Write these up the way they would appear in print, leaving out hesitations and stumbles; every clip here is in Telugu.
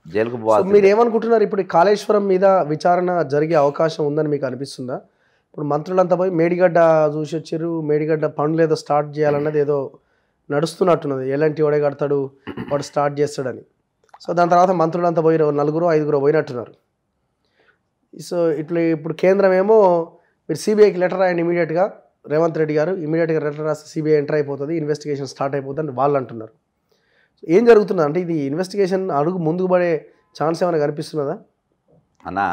జైలుకు సో పోవాల్సిందే. మీరు ఏమనుకుంటున్నారు ఇప్పుడు ఈ కాళేశ్వరం మీద విచారణ జరిగే అవకాశం ఉందని మీకు అనిపిస్తుందా? ఇప్పుడు మంత్రులంతా పోయి మేడిగడ్డ చూసి వచ్చారు, మేడిగడ్డ పనులు ఏదో స్టార్ట్ చేయాలన్నది ఏదో నడుస్తున్నట్టున్నది. ఎలాంటి వాడే కడతాడు, వాడు స్టార్ట్ చేస్తాడని. సో దాని తర్వాత మంత్రులంతా పోయి నలుగురు ఐదుగురు పోయినట్టున్నారు. సో ఇప్పుడు కేంద్రం ఏమో మీరు సిబిఐకి లెటర్ రాయండి ఇమీడియట్గా, రేవంత్ రెడ్డి గారు ఇమీడియట్గా లెటర్ రాస్తే సిబిఐ ఎంటర్ అయిపోతుంది, ఇన్వెస్టిగేషన్ స్టార్ట్ అయిపోతుంది అని వాళ్ళు అంటున్నారు. ఏం జరుగుతుంది అంటే ఇది ఇన్వెస్టిగేషన్ అడుగు ముందుకు పడే ఛాన్స్ ఏమైనా కనిపిస్తున్నదా? అన్నా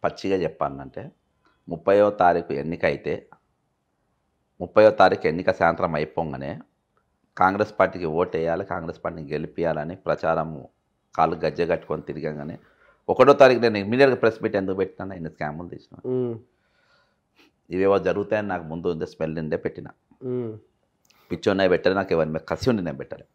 పచ్చిగా చెప్పాలంటే 30వ తారీఖు ఎన్నిక అయితే 30వ తారీఖు ఎన్నిక సాయంత్రం అయిపోగానే కాంగ్రెస్ పార్టీకి ఓటు వేయాలి, కాంగ్రెస్ పార్టీని గెలిపించాలని ప్రచారం కాళ్ళు గజ్జె కట్టుకొని తిరగగానే 1వ తారీఖు నేను ఇమీడియట్గా ప్రెస్ మీట్ ఎందుకు పెట్టినా, ఇన్ని స్కాములు తీసిన ఇవేవో జరుగుతాయని నాకు ముందు ఉంది స్మెల్ ఉండే పెట్టిన. పిచ్చోన్నాయి పెట్టాలి, నాకు ఎవరి మీద కసి ఉండి నేను పెట్టాలి.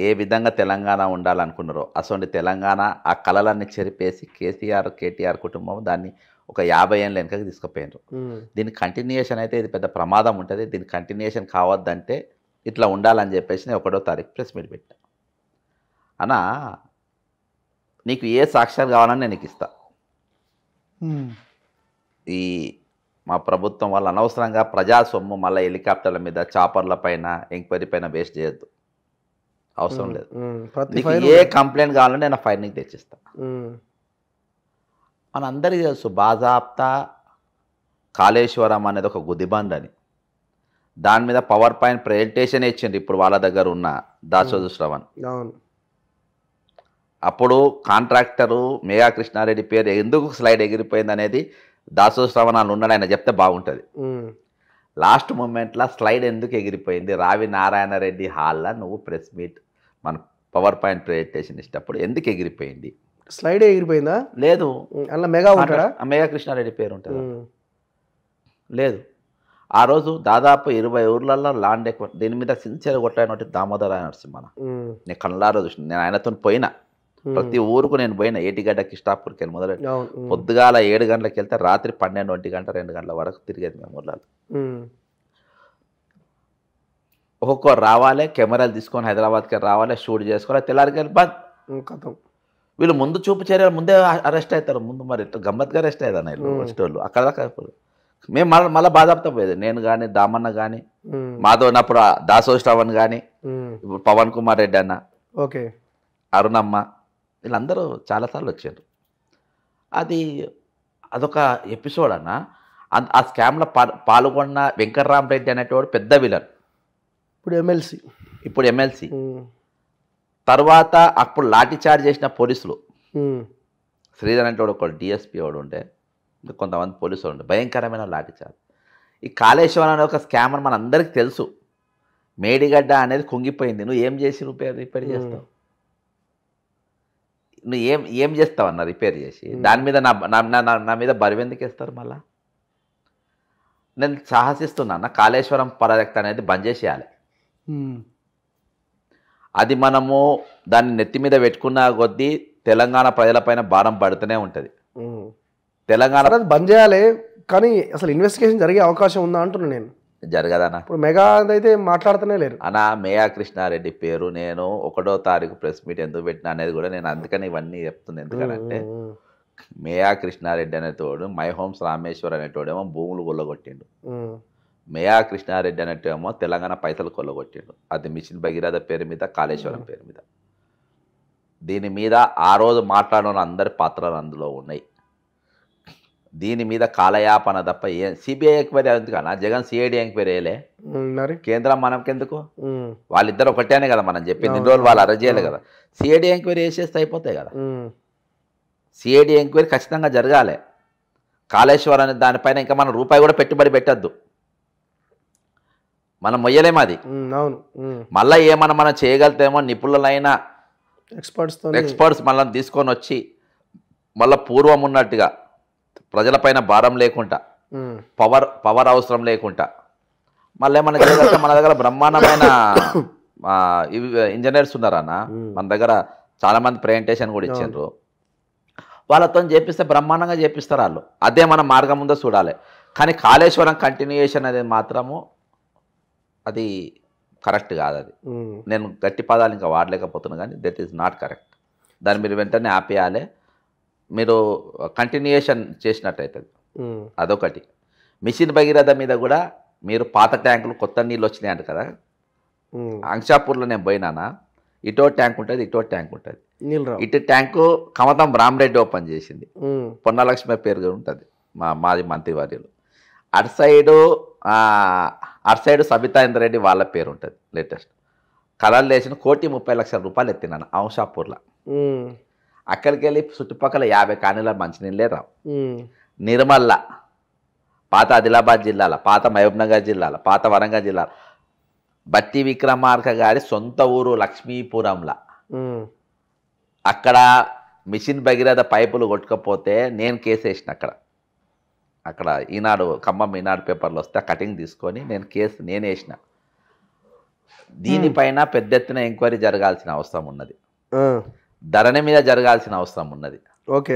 ఏ విధంగా తెలంగాణ ఉండాలనుకున్నారో అసలు తెలంగాణ ఆ కళలన్నీ చెరిపేసి కేటీఆర్ కుటుంబం దాన్ని ఒక 50 ఏళ్ళ వెనకకి తీసుకుపోయినారు. దీని కంటిన్యూషన్ అయితే ఇది పెద్ద ప్రమాదం ఉంటుంది, దీని కంటిన్యూషన్ కావద్దంటే ఇట్లా ఉండాలని చెప్పేసి నేను 1వ తారీఖు ప్రెస్ మీట్ పెట్టా. అన్నా నీకు ఏ సాక్ష్యాలు కావాలని నేను నీకు ఇస్తా. ఈ మా ప్రభుత్వం వాళ్ళు అనవసరంగా ప్రజా సొమ్ము మళ్ళీ హెలికాప్టర్ల మీద చాపర్ల పైన ఎంక్వైరీ పైన వేస్ట్ చేయొద్దు, అవసరం లేదు. నీకు ఏ కంప్లైంట్ కావాలంటే నేను ఫైల్ నీకు తెచ్చిస్తా. మనందరికీ తెలుసు బాజాప్తా కాళేశ్వరం అనేది ఒక గుదిబండ్ అని. దాని మీద పవర్ పాయింట్ ప్రెజెంటేషన్ ఇచ్చింది ఇప్పుడు వాళ్ళ దగ్గర ఉన్న దాసోజు శ్రవణ్. అప్పుడు కాంట్రాక్టరు మేఘా కృష్ణారెడ్డి పేరు ఎందుకు స్లైడ్ ఎగిరిపోయింది అనేది దాసోజు శ్రవణాలు ఉన్నాడు, ఆయన చెప్తే బాగుంటుంది. లాస్ట్ మూమెంట్లో స్లైడ్ ఎందుకు ఎగిరిపోయింది, రావి నారాయణ రెడ్డి హాల్లో నువ్వు ప్రెస్ మీట్ మన పవర్ పాయింట్ ప్రెజెంటేషన్ ఇచ్చినప్పుడు ఎందుకు ఎగిరిపోయింది? స్లైడ్ ఎగిరిపోయిందా? లేదు, అలా మెగా ఉంటాడా, మేఘా కృష్ణారెడ్డి పేరు ఉంటుంది. లేదు, ఆ రోజు దాదాపు 20 ఊర్లలో ల్యాండ్ ఎక్కువ దీని మీద సిన్సియర్ కొట్టాయనట్టు దామోదర నరసింహ నేను కళ్ళారో చూసిన. నేను ఆయనతో పోయినా, ప్రతి ఊరుకు నేను పోయినా. ఏటిగడ్డ కిష్టాపూర్కి వెళ్ళి మొదలు పొద్దుగాల 7 గంటలకు వెళ్తే రాత్రి 12, 1 గంట 2 గంటల వరకు తిరిగేది మేము ఊర్లలో. ఒక్కొక్కరు రావాలి, కెమెరాలు తీసుకొని హైదరాబాద్కి రావాలి, షూట్ చేసుకోవాలి, తెల్లారికి వెళ్ళి బాద్. వీళ్ళు ముందు చూపు చర్యలు ముందే అరెస్ట్ అవుతారు. ముందు మరి గమ్మత్గా అరెస్ట్ అయ్యేదన్న ఫస్ట్ వాళ్ళు అక్కడ దాకా. మేము మళ్ళీ బాధాపుతా పోయేది, నేను కానీ దామన్న కానీ మాధవ్ ఉన్నప్పుడు దాసో శ్రవణ్ కానీ ఇప్పుడు పవన్ కుమార్ రెడ్డి అన్న, ఓకే, అరుణమ్మ, వీళ్ళందరూ చాలాసార్లు వచ్చారు. అదొక ఎపిసోడ్ అన్న. ఆ స్కామ్లో పాల్గొన్న వెంకట్రామరెడ్డి అనేటోడు పెద్ద విలన్, ఇప్పుడు ఎమ్మెల్సీ. తర్వాత అప్పుడు లాఠీ చార్జ్ చేసిన పోలీసులు శ్రీధర్ అనేటోడు ఒక డిఎస్పీ వాడు ఉంటే, కొంతమంది పోలీసులు ఉండే, భయంకరమైన లాఠీ చార్జ్. ఈ కాళేశ్వరం అనే ఒక స్కామ్ అని మన అందరికీ తెలుసు. మేడిగడ్డ అనేది కుంగిపోయింది, నువ్వు ఏం చేసి రిపేర్ చేస్తావు? నువ్వు ఏం చేస్తావు అన్న రిపేర్ చేసి? దాని మీద నా మీద బరువెందుకు వేస్తారు? మళ్ళా నేను సాహసిస్తున్నా, కాళేశ్వరం ప్రాజెక్ట్ అనేది బంద్ చేసేయాలి. అది మనము దాన్ని నెత్తి మీద పెట్టుకున్న కొద్దీ తెలంగాణ ప్రజలపైన భారం పడుతూనే ఉంటుంది. తెలంగాణ బంద్ చేయాలి, కానీ అసలు ఇన్వెస్టిగేషన్ జరిగే అవకాశం ఉందా అంటున్నా నేను. జరగదన్నా. ఇప్పుడు మెగా అయితే మాట్లాడుతూనే లేరు అన్నా. మేఘా కృష్ణారెడ్డి పేరు నేను 1వ తారీఖు ప్రెస్ మీట్ ఎందుకు పెట్టినా అనేది కూడా నేను అందుకని ఇవన్నీ చెప్తుంది. ఎందుకంటే మేఘా కృష్ణారెడ్డి అనేటోడు మై హోమ్స్ రామేశ్వర్ అనేటోడేమో భూములు కొల్లగొట్టిండు, మేఘా కృష్ణారెడ్డి అనేటేమో తెలంగాణ పైసలు కొల్లగొట్టిండు. అది మిషన్ భగీరథ పేరు మీద, కాళేశ్వరం పేరు మీద. దీని మీద ఆ రోజు మాట్లాడిన అందరి పాత్రలు అందులో ఉన్నాయి. దీని మీద కాలయాపన తప్ప సిబిఐ ఎంక్వైరీ ఎందుకన్నా? జగన్ సిఐడి ఎంక్వైరీ వేయలే, కేంద్రం మనకెందుకు? వాళ్ళిద్దరు ఒకటేనే కదా మనం చెప్పింది. ఇన్ని రోజులు వాళ్ళు అరెస్ట్ చేయలే కదా. సిఐడి ఎంక్వైరీ వేసేస్తే అయిపోతాయి కదా. సిఐడి ఎంక్వైరీ ఖచ్చితంగా జరగాలి. కాళేశ్వరం అనే దానిపైన ఇంకా మనం రూపాయి కూడా పెట్టుబడి పెట్టద్దు, మనం మొయ్యలేము అది. మళ్ళీ ఏమన్నా మనం చేయగలుగుతామో నిపుణులైన ఎక్స్పర్ట్స్ మళ్ళీ తీసుకొని వచ్చి మళ్ళీ పూర్వం ఉన్నట్టుగా ప్రజలపైన భారం లేకుండా, పవర్ అవసరం లేకుండా మళ్ళీ ఏమన్నా చేయగలిగితే మన దగ్గర బ్రహ్మాండమైన ఇంజనీర్స్ ఉన్నారన్న. మన దగ్గర చాలామంది ప్రెజెంటేషన్ కూడా ఇచ్చిండ్రు. వాళ్ళతో చేపిస్తే బ్రహ్మాండంగా చేపిస్తారు వాళ్ళు. అదే మన మార్గం ఉందో చూడాలి. కానీ కాళేశ్వరం కంటిన్యూయేషన్ అనేది మాత్రము అది కరెక్ట్ కాదు అది. నేను గట్టి పదాలు ఇంకా వాడలేకపోతున్నాను కానీ దట్ ఈస్ నాట్ కరెక్ట్. దాన్ని మీరు వెంటనే ఆపేయాలి. మీరు కంటిన్యూయేషన్ చేసినట్టయితుంది. అదొకటి. మిషన్ భగీరథ మీద కూడా మీరు పాత ట్యాంకులు కొత్త నీళ్ళు వచ్చినాయంట కదా, అంక్షాపూర్లో నేను పోయినానా, ఇటో ట్యాంక్ ఉంటుంది ఇటో ట్యాంక్ ఉంటుంది. ఇటు ట్యాంకు కమతం రామరెడ్డి ఓపెన్ చేసింది, పొన్నలక్ష్మి పేరు ఉంటుంది మాది మంత్రివర్యులు. అటు సైడు సబితా ఇంద్రెడ్డి వాళ్ళ పేరు ఉంటుంది. లేటెస్ట్ కలర్లు వేసిన 1,30,00,000 రూపాయలు ఎత్తినాను అంశాపూర్లో. అక్కడికి వెళ్ళి చుట్టుపక్కల 50 కానీల మంచినీళ్ళే రావు. నిర్మల్ల, పాత ఆదిలాబాద్ జిల్లాల, పాత మహబూబ్నగర్ జిల్లాల, పాత వరంగల్ జిల్లాల బట్టి విక్రమార్క గారి సొంత ఊరు లక్ష్మీపురంలో అక్కడ మిషన్ భగీరథ పైపులు కొట్టుకపోతే నేను కేసు వేసిన. అక్కడ ఈనాడు ఖమ్మం ఈనాడు పేపర్లు వస్తే కటింగ్ తీసుకొని నేను వేసిన. దీనిపైన పెద్ద ఎత్తున ఎంక్వైరీ జరగాల్సిన అవసరం ఉన్నది, ధరణి మీద జరగాల్సిన అవసరం ఉన్నది. ఓకే.